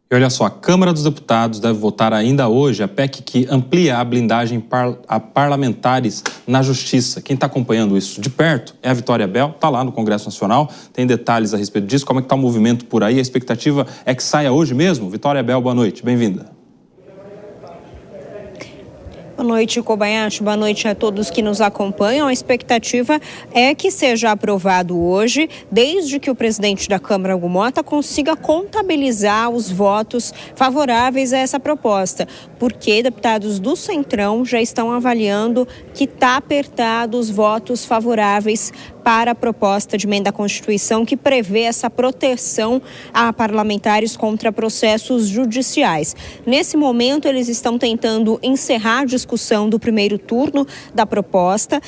E olha só, a Câmara dos Deputados deve votar ainda hoje a PEC que amplia a blindagem a parlamentares na Justiça. Quem está acompanhando isso de perto é a Vitória Bel, está lá no Congresso Nacional, tem detalhes a respeito disso, como é que está o movimento por aí, a expectativa é que saia hoje mesmo? Vitória Bel, boa noite, bem-vinda. Boa noite, Kobayashi. Boa noite a todos que nos acompanham. A expectativa é que seja aprovado hoje, desde que o presidente da Câmara, Hugo Motta, consiga contabilizar os votos favoráveis a essa proposta, porque deputados do Centrão já estão avaliando que está apertado os votos favoráveis para a proposta de emenda à Constituição que prevê essa proteção a parlamentares contra processos judiciais. Nesse momento, eles estão tentando encerrar a discussão do primeiro turno da proposta,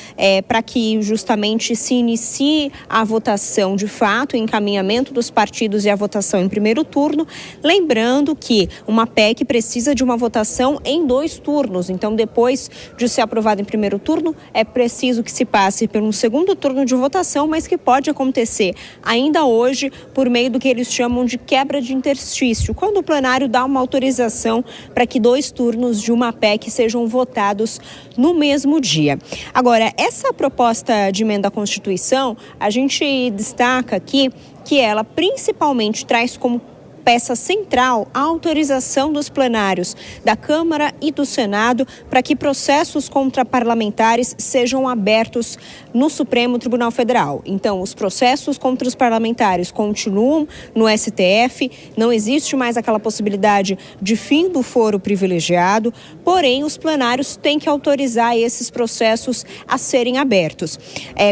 para que justamente se inicie a votação de fato, o encaminhamento dos partidos e a votação em primeiro turno. Lembrando que uma PEC precisa de uma votação em 2 turnos. Então, depois de ser aprovada em primeiro turno, é preciso que se passe por um segundo turno de votação, mas que pode acontecer ainda hoje por meio do que eles chamam de quebra de interstício, quando o plenário dá uma autorização para que 2 turnos de uma PEC sejam votados no mesmo dia. Agora, essa proposta de emenda à Constituição, a gente destaca aqui que ela principalmente traz como peça central a autorização dos plenários da Câmara e do Senado para que processos contra parlamentares sejam abertos no Supremo Tribunal Federal. Então, os processos contra os parlamentares continuam no STF, não existe mais aquela possibilidade de fim do foro privilegiado, porém, os plenários têm que autorizar esses processos a serem abertos.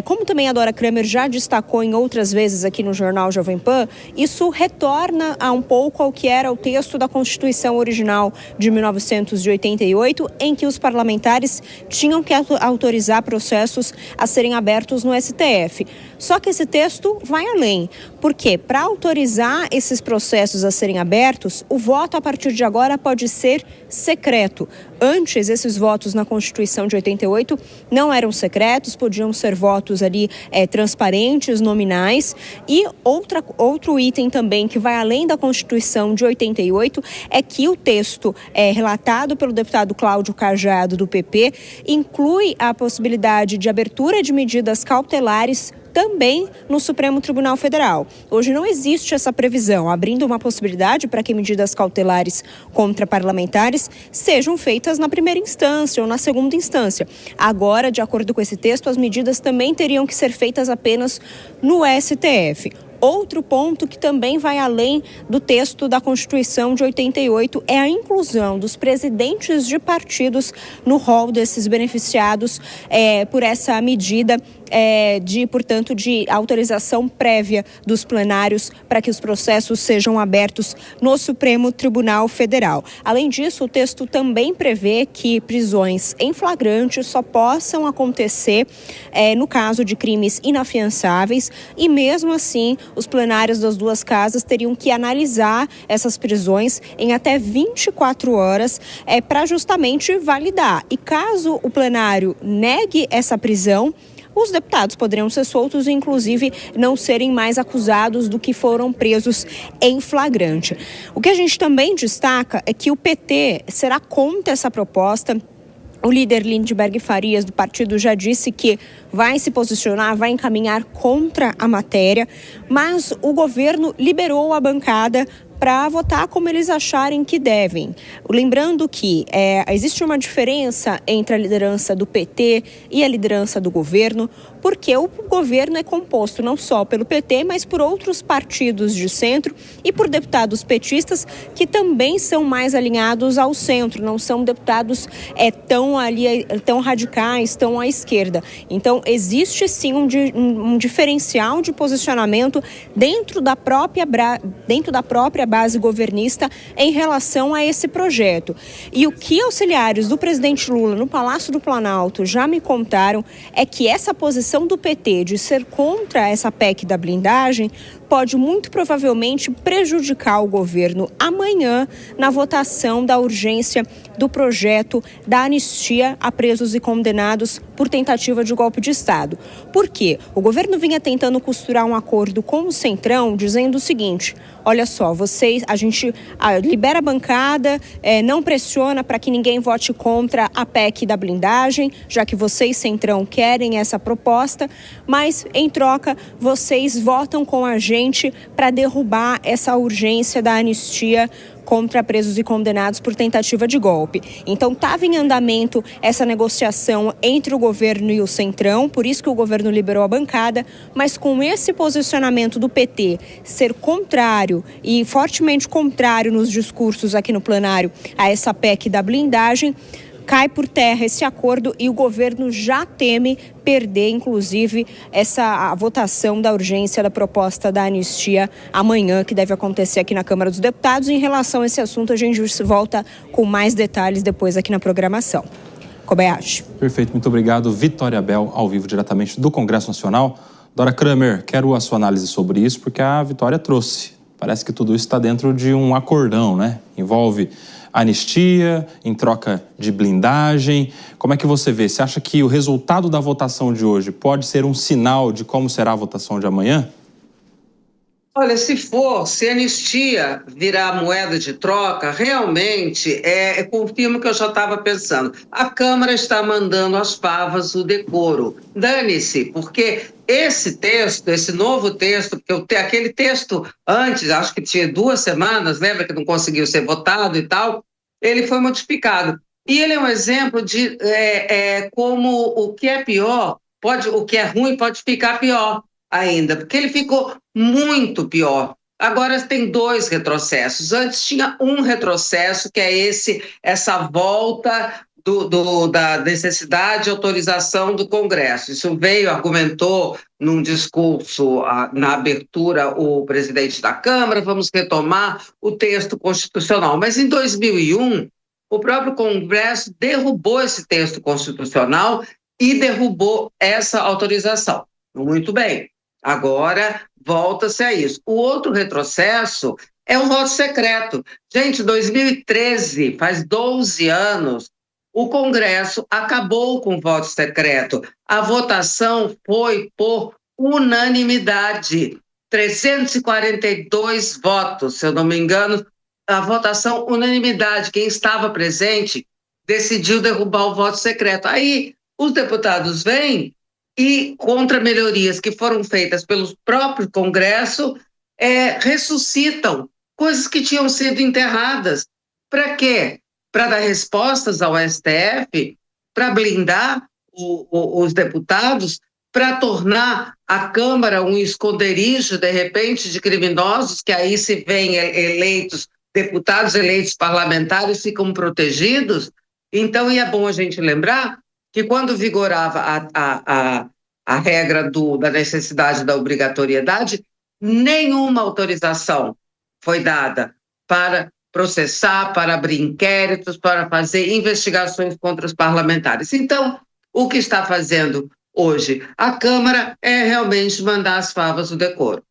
Como também a Dora Kramer já destacou em outras vezes aqui no Jornal Jovem Pan, isso retorna a um pouco ao que era o texto da Constituição original de 1988, em que os parlamentares tinham que autorizar processos a serem abertos no STF. Só que esse texto vai além, porque para autorizar esses processos a serem abertos, o voto a partir de agora pode ser secreto. Antes, esses votos na Constituição de 88 não eram secretos, podiam ser votos ali transparentes, nominais. E outro item também que vai além da Constituição de 88 é que o texto relatado pelo deputado Cláudio Cajado, do PP, inclui a possibilidade de abertura de medidas cautelares também no Supremo Tribunal Federal. Hoje não existe essa previsão, abrindo uma possibilidade para que medidas cautelares contra parlamentares sejam feitas na primeira instância ou na segunda instância. Agora, de acordo com esse texto, as medidas também teriam que ser feitas apenas no STF. Outro ponto que também vai além do texto da Constituição de 88 é a inclusão dos presidentes de partidos no rol desses beneficiados por essa medida portanto, de autorização prévia dos plenários para que os processos sejam abertos no Supremo Tribunal Federal. Além disso, o texto também prevê que prisões em flagrante só possam acontecer no caso de crimes inafiançáveis e, mesmo assim, os plenários das 2 casas teriam que analisar essas prisões em até 24 horas para justamente validar. E caso o plenário negue essa prisão, os deputados poderiam ser soltos e, inclusive, não serem mais acusados do que foram presos em flagrante. O que a gente também destaca é que o PT será contra essa proposta. O líder Lindenberg Farias, do partido, já disse que vai se posicionar, vai encaminhar contra a matéria, mas o governo liberou a bancada para votar como eles acharem que devem. Lembrando que existe uma diferença entre a liderança do PT e a liderança do governo, porque o governo é composto não só pelo PT, mas por outros partidos de centro e por deputados petistas que também são mais alinhados ao centro, não são deputados tão radicais, tão à esquerda. Então, existe sim um diferencial de posicionamento dentro da própria base governista em relação a esse projeto. E o que auxiliares do presidente Lula no Palácio do Planalto já me contaram é que essa posição do PT de ser contra essa PEC da blindagem pode muito provavelmente prejudicar o governo amanhã na votação da urgência do projeto da anistia a presos e condenados por tentativa de golpe de Estado. Por quê? O governo vinha tentando costurar um acordo com o Centrão, dizendo o seguinte: olha só, a gente libera a bancada, não pressiona para que ninguém vote contra a PEC da blindagem, já que vocês, Centrão, querem essa proposta, mas em troca vocês votam com a gente para derrubar essa urgência da anistia contra presos e condenados por tentativa de golpe. Então, estava em andamento essa negociação entre o governo e o Centrão, por isso que o governo liberou a bancada, mas com esse posicionamento do PT ser contrário e fortemente contrário nos discursos aqui no plenário a essa PEC da blindagem, cai por terra esse acordo e o governo já teme perder, inclusive, a votação da urgência da proposta da anistia amanhã, que deve acontecer aqui na Câmara dos Deputados. Em relação a esse assunto, a gente volta com mais detalhes depois aqui na programação. Kobayashi. Perfeito, muito obrigado. Vitória Bel, ao vivo diretamente do Congresso Nacional. Dora Kramer, quero a sua análise sobre isso, porque a Vitória trouxe. Parece que tudo isso está dentro de um acordão, né? Envolve anistia, em troca de blindagem. Como é que você vê? Você acha que o resultado da votação de hoje pode ser um sinal de como será a votação de amanhã? Olha, se anistia virar moeda de troca, realmente confirma o que eu já estava pensando. A Câmara está mandando às favas o decoro. Dane-se, porque esse texto, esse novo texto, porque aquele texto antes, acho que tinha 2 semanas, lembra que não conseguiu ser votado e tal, ele foi modificado. E ele é um exemplo de como o que é pior, o que é ruim pode ficar pior ainda, porque ele ficou muito pior. Agora tem 2 retrocessos. Antes tinha um retrocesso, que é essa volta da necessidade de autorização do Congresso. Isso argumentou num discurso na abertura o presidente da Câmara, vamos retomar o texto constitucional. Mas em 2001, o próprio Congresso derrubou esse texto constitucional e derrubou essa autorização. Muito bem. Agora, volta-se a isso. O outro retrocesso é o voto secreto. Gente, 2013, faz 12 anos, o Congresso acabou com o voto secreto. A votação foi por unanimidade. 342 votos, se eu não me engano, a votação unanimidade. Quem estava presente decidiu derrubar o voto secreto. Aí, os deputados vêm e, contra melhorias que foram feitas pelo próprio Congresso, ressuscitam coisas que tinham sido enterradas. Para quê? Para dar respostas ao STF, para blindar os deputados, para tornar a Câmara um esconderijo, de repente, de criminosos, que aí se veem deputados eleitos parlamentares ficam protegidos. Então, é bom a gente lembrar que quando vigorava a regra da necessidade da obrigatoriedade, nenhuma autorização foi dada para processar, para abrir inquéritos, para fazer investigações contra os parlamentares. Então, o que está fazendo hoje a Câmara é realmente mandar às favas o decoro.